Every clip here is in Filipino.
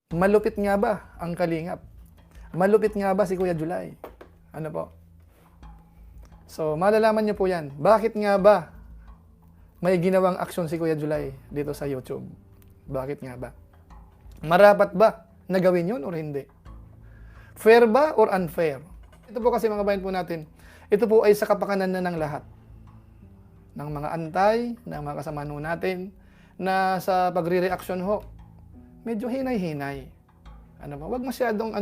Malupit nga ba ang Kalingap? Malupit nga ba si Kuya July? Ano po? So, malalaman niyo po yan. Bakit nga ba may ginawang aksyon si Kuya July dito sa YouTube? Bakit nga ba? Marapat ba na gawin yun or hindi? Fair ba or unfair? Ito po kasi mga bayan po natin, ito po ay sa kapakanan na ng lahat. Ng mga antay, ng mga kasama natin, na sa pagre-reaction ho, medyo hinay-hinay. Ano ba? Huwag masyadong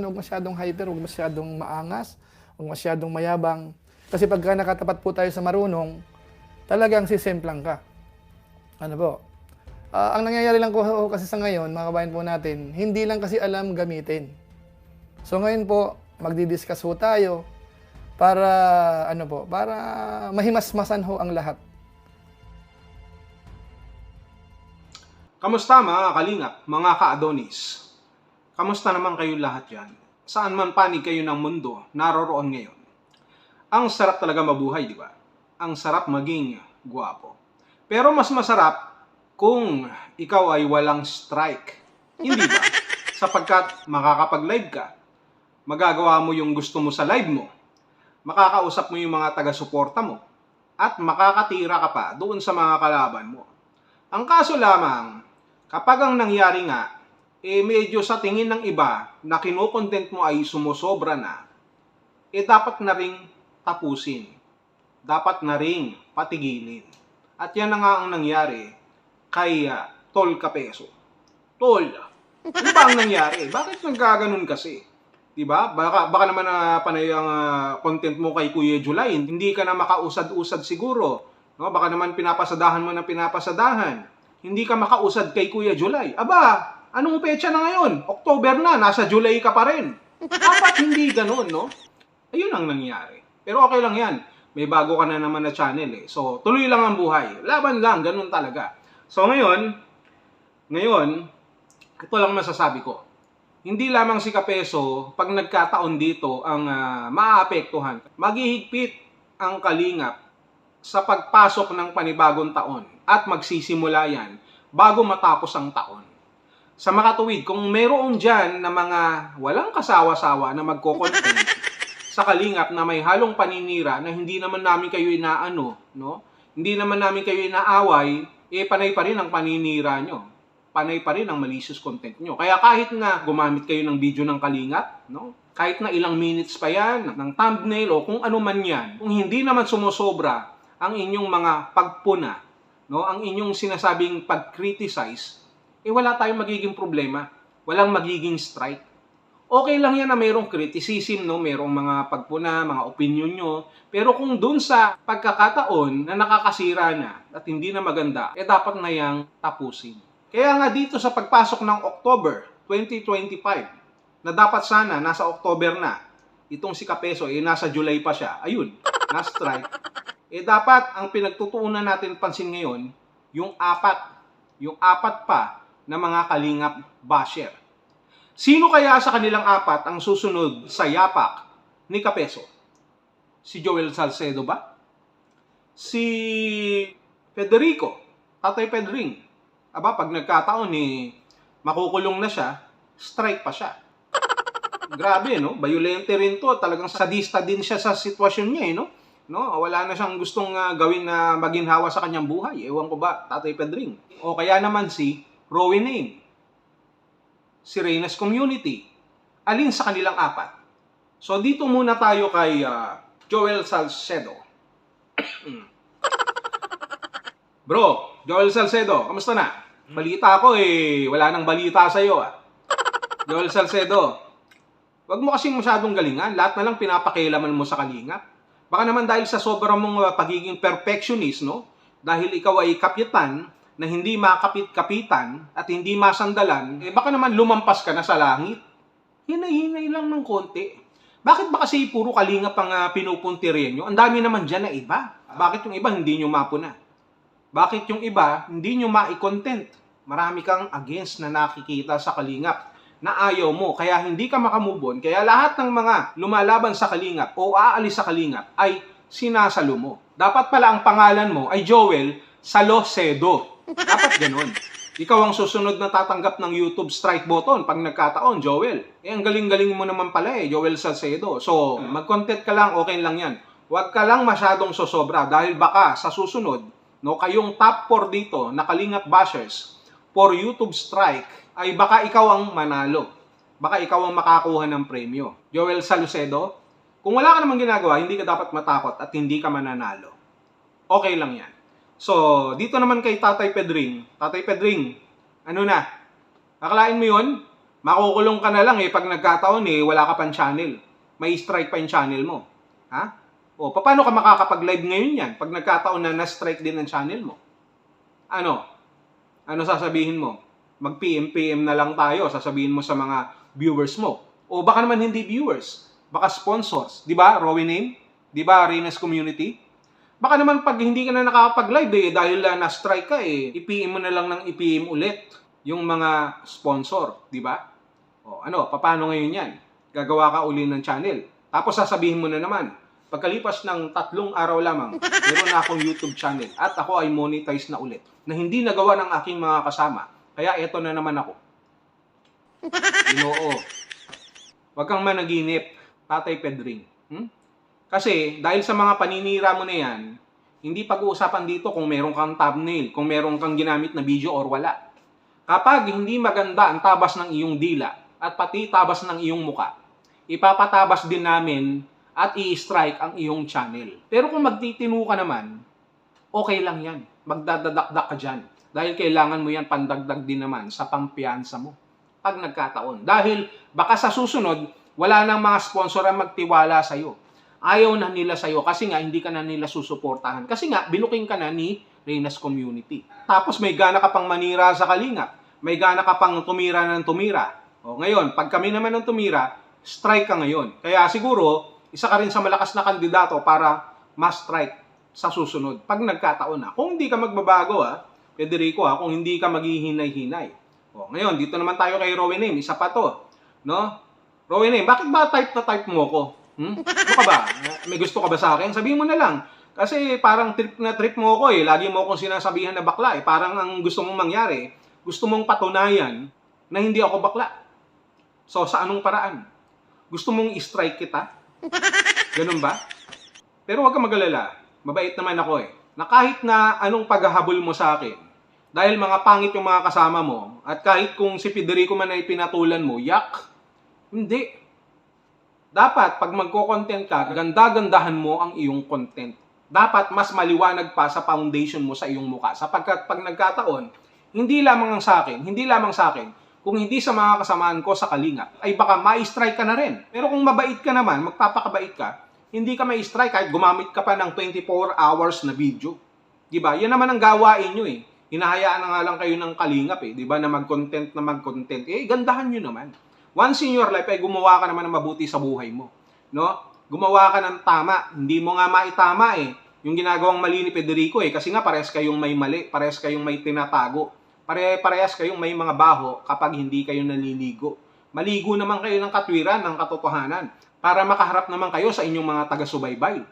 hyper, huwag masyadong maangas, huwag masyadong mayabang. Kasi pagka nakatapat po tayo sa marunong, talagang sisemplang ka. Ano po? Ang nangyayari lang ko kasi sa ngayon, mga kabayan po natin, hindi lang kasi alam gamitin. So ngayon po, magdi-discuss ho tayo para para mahimasmasan ho ang lahat. Kamusta mga kalingap, mga ka-Adonis? Kamusta naman kayo lahat dyan? Saan man panig kayo ng mundo, naroroon ngayon? Ang sarap talaga mabuhay, di ba? Ang sarap maging gwapo. Pero mas masarap kung ikaw ay walang strike. Hindi ba? Sapagkat makakapag-live ka, magagawa mo yung gusto mo sa live mo, makakausap mo yung mga taga-suporta mo, at makakatira ka pa doon sa mga kalaban mo. Ang kaso lamang, kapag ang nangyari nga, medyo sa tingin ng iba na kinukontent mo ay sumusobra na, dapat na ring tapusin. Dapat na ring patigilin. At yan na nga ang nangyari kay Tol Kapeso. Tol, ano ba ang nangyari? Bakit nagkaganon kasi? Diba? Baka naman panay ang content mo kay Kuya July. Hindi ka na makausad-usad siguro. No? Baka naman pinapasadahan mo na pinapasadahan. Hindi ka makausad kay Kuya July. Aba, anong petsa na ngayon? October na, nasa July ka pa rin. Dapat hindi ganun, no? Ayun ang nangyari. Pero okay lang yan. May bago ka na naman na channel eh. So, tuloy lang ang buhay. Laban lang, ganun talaga. So, ngayon, ito lang masasabi ko. Hindi lamang si Kapeso, pag nagkataon dito ang maaapektuhan. Maghihigpit ang Kalingap sa pagpasok ng panibagong taon at magsisimula yan bago matapos ang taon. Sa makatuwid, kung mayroon dyan na mga walang kasawa-sawa na magko-content sa Kalingap na may halong paninira na hindi naman namin kayo inaano, no? Hindi naman namin kayo inaaway, panay pa rin ang paninira nyo. Panay pa rin ang malicious content nyo. Kaya kahit na gumamit kayo ng video ng Kalingap, no? Kahit na ilang minutes pa yan, ng thumbnail o kung ano man yan, kung hindi naman sumusobra ang inyong mga pagpuna, no? Ang inyong sinasabing pag-criticize, wala tayong magiging problema. Walang magiging strike. Okay lang yan na mayroong criticism, no? Mayroong mga pagpuna, mga opinion nyo. Pero kung dun sa pagkakataon na nakakasira na at hindi na maganda, dapat na yang tapusin. Kaya nga dito sa pagpasok ng October 2025, na dapat sana nasa October na, itong si Kapeso, nasa July pa siya, ayun, na-strike, dapat ang pinagtutuunan natin pansin ngayon, yung apat pa na mga Kalingap basher. Sino kaya sa kanilang apat ang susunod sa yapak ni Kapeso? Si Joel Salcedo ba? Si Federico, Tatay Pedring. Aba, pag nagkataon makukulong na siya, strike pa siya. Grabe, no? Violente rin to. Talagang sadista din siya sa sitwasyon niya, no? Wala na siyang gustong gawin na maginhawa sa kanyang buhay. Ewan ko ba, Tatay Pedring. O kaya naman si Rowan Name, si Reyna's Community. Alin sa kanilang apat? So, dito muna tayo kay Joel Salcedo. Bro, Joel Salcedo, kamusta na? Balita ko wala nang balita sa'yo Joel Salcedo, wag mo kasing masyadong galingan. Lahat na lang pinapakialaman mo sa Kalingap. Baka naman dahil sa sobrang mong pagiging perfectionist, no? Dahil ikaw ay kapitan na hindi makapit-kapitan at hindi masandalan, baka naman lumampas ka na sa langit. Hinay-hinay lang ng konti. Bakit ba kasi puro Kalingap ang pinupuntiryan nyo? Ang dami naman dyan na iba. Bakit yung iba hindi nyo mapuna? Bakit yung iba hindi nyo ma-content? Marami kang against na nakikita sa Kalingap na ayaw mo, kaya hindi ka makamove on. Kaya lahat ng mga lumalaban sa Kalingap o aalis sa Kalingap ay sinasalo mo. Dapat pala ang pangalan mo ay Joel Salcedo. Dapat ganun. Ikaw ang susunod na tatanggap ng YouTube strike button pag nagkataon, Joel. Ang galing-galing mo naman pala Joel Salcedo. So, mag-content ka lang, okay lang yan. Huwag ka lang masyadong sosobra dahil baka sa susunod, kayong top 4 dito na Kalingap bashers for YouTube strike ay baka ikaw ang manalo. Baka ikaw ang makakuha ng premyo. Joel Salcedo, kung wala ka namang ginagawa, hindi ka dapat matakot at hindi ka mananalo. Okay lang yan. So, dito naman kay Tatay Pedring. Tatay Pedring, ano na? Akalain mo yun? Makukulong ka na lang pag nagkataon wala ka pang channel. May strike pa yung channel mo. Ha? O, paano ka makakapag-live ngayon yan pag nagkataon na na-strike din ang channel mo? Ano? Ano sasabihin mo? Mag-PM na lang tayo, sasabihin mo sa mga viewers mo. O baka naman hindi viewers, baka sponsors. Di ba, Rowie Name? Di ba, Reyna's Community? Baka naman pag hindi ka na nakakapag-live dahil na-strike ka i-PM mo na lang ng i-PM ulit yung mga sponsor, di ba? O ano, paano ngayon yan? Gagawa ka uli ng channel. Tapos sasabihin mo na naman, pagkalipas ng 3 araw lamang, meron na akong YouTube channel at ako ay monetize na ulit na hindi nagawa ng aking mga kasama. Kaya eto na naman ako. Ginoo. Huwag kang managinip, Tatay Pedring. Kasi dahil sa mga paninira mo na yan, hindi pag-uusapan dito kung meron kang thumbnail, kung meron kang ginamit na video or wala. Kapag hindi maganda ang tabas ng iyong dila at pati tabas ng iyong muka, ipapatabas din namin at i-strike ang iyong channel. Pero kung magtitinu ka naman, okay lang yan. Magdadadakdak ka dyan. Dahil kailangan mo yan pandagdag din naman sa pampiyansa mo pag nagkataon. Dahil baka sa susunod, wala nang mga sponsor ang magtiwala sa'yo. Ayaw na nila sa'yo kasi nga hindi ka na nila susuportahan. Kasi nga, binuking ka na ni Reyna's Community. Tapos may gana ka pang manira sa Kalingap. May gana ka pang tumira ng tumira. O ngayon, pag kami naman ng tumira, strike ka ngayon. Kaya siguro, isa ka rin sa malakas na kandidato para ma-strike sa susunod. Pag nagkataon na. Kung hindi ka magbabago Federico kung hindi ka maghihinay-hinay. O ngayon, dito naman tayo kay Rowie Name. Isa pa to. No? Rowie Name, bakit ba type na type mo ko? Ano ka ba? May gusto ka ba sa akin? Sabihin mo na lang. Kasi parang trip na trip mo ako Lagi mo akong sinasabihan na bakla Parang ang gusto mong mangyari, gusto mong patunayan na hindi ako bakla. So, sa anong paraan? Gusto mong i-strike kita? Ganun ba? Pero huwag kang mag-alala. Mabait naman ako Na kahit na anong paghahabol mo sa akin, dahil mga pangit yung mga kasama mo, at kahit kung si Federico man ay pinatulan mo, yak, hindi. Dapat, pag magko-content ka, ganda-gandahan mo ang iyong content. Dapat mas maliwanag pa sa foundation mo sa iyong muka. Sapagkat pag nagkataon, hindi lamang sa akin, kung hindi sa mga kasamaan ko sa Kalingap, ay baka ma-strike ka na rin. Pero kung mabait ka naman, magpapakabait ka, hindi ka ma-strike kahit gumamit ka pa ng 24 hours na video. Diba? Yan naman ang gawain nyo Hinahayaan na nga lang kayo ng Kalingap Diba? Na mag-content. Gandahan nyo naman. Once in your life ay gumawa ka naman ng mabuti sa buhay mo. No? Gumawa ka ng tama. Hindi mo nga maitama yung ginagawang mali ni Federico kasi nga parehas kayong may mali, parehas kayong may tinatago. Parehas kayong may mga baho kapag hindi kayo naliligo. Maligo naman kayo ng katwiran, ng katotohanan para makaharap naman kayo sa inyong mga taga-subaybay.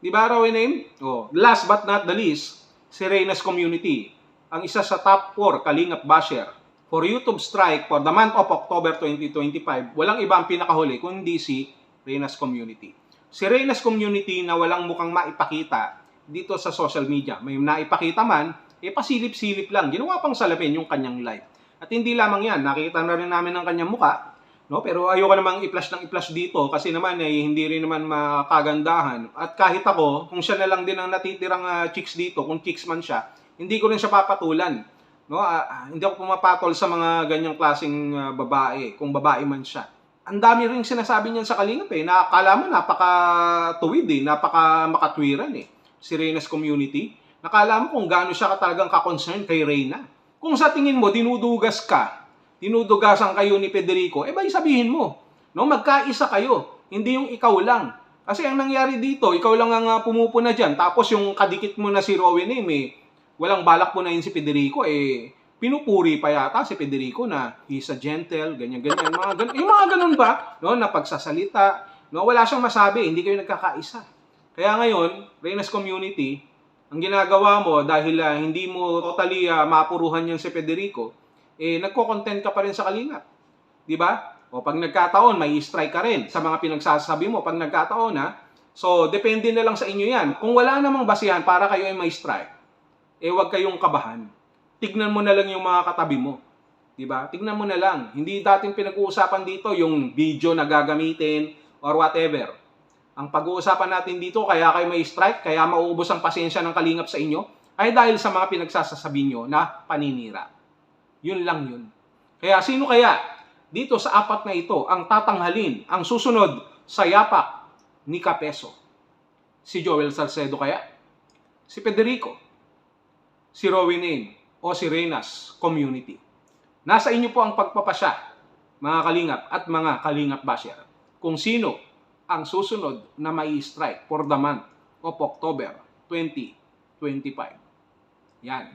Di ba, Rowie Name? Last but not the least, si Reyna's Community, ang isa sa top 4 Kalingap basher for YouTube strike for the month of October 2025, walang iba ang pinakahuli kundi si Reyna's Community. Si Reyna's Community na walang mukhang maipakita dito sa social media. May naipakita man, pasilip-silip lang. Ginawa pang salamin yung kanyang live. At hindi lamang yan, nakita na rin namin ang kanyang muka. No? Pero ayoko namang i-flash dito kasi naman hindi rin naman makagandahan. At kahit ako, kung siya na lang din ang natitirang chicks dito, kung chicks man siya, hindi ko rin siya papatulan. No, hindi ako pumapatol sa mga ganyang klaseng babae, kung babae man siya. Ang dami ring sinasabi niyan sa Kalingap na akala mo napaka-tuwid napaka-makatwiran si Reyna's Community. Nakala mo kung gaano siya talagang ka-concern kay Reyna. Kung sa tingin mo dinudugasan kayo ni Federico, bay sabihin mo, no, magkaisa kayo, hindi yung ikaw lang. Kasi ang nangyari dito, ikaw lang ang pumupuna diyan, tapos yung kadikit mo na si Rowie Name walang balak po na yun si Federico, pinupuri pa yata si Federico na he's a gentle, ganyan-ganyan. Yung mga ganun ba? No, na pagsasalita, no, wala siyang masabi, hindi kayo nagkakaisa. Kaya ngayon, Reyna's Community, Ang ginagawa mo dahil hindi mo totally mapuruhan yan si Federico, nagko-content ka pa rin sa Kalingap. Di ba? O pag nagkataon, may strike ka rin sa mga pinagsasabi mo. Pag nagkataon, So, depende na lang sa inyo yan. Kung wala namang basihan para kayo ay may strike, huwag kayong kabahan. Tignan mo na lang yung mga katabi mo. Diba? Tignan mo na lang. Hindi dating pinag-uusapan dito yung video na gagamitin or whatever. Ang pag-uusapan natin dito, kaya kayo may strike, kaya mauubos ang pasensya ng Kalingap sa inyo, ay dahil sa mga pinagsasasabi nyo na paninira. Yun lang yun. Kaya sino kaya dito sa apat na ito ang tatanghalin, ang susunod sa yapak ni Kapeso? Si Joel Salcedo kaya? Si Federico? Si Rowenen? O si Reynas Community? Nasa inyo po ang pagpapasya, mga Kalingap at mga Kalingap basher, kung sino ang susunod na may strike for the month of October 2025. Yan.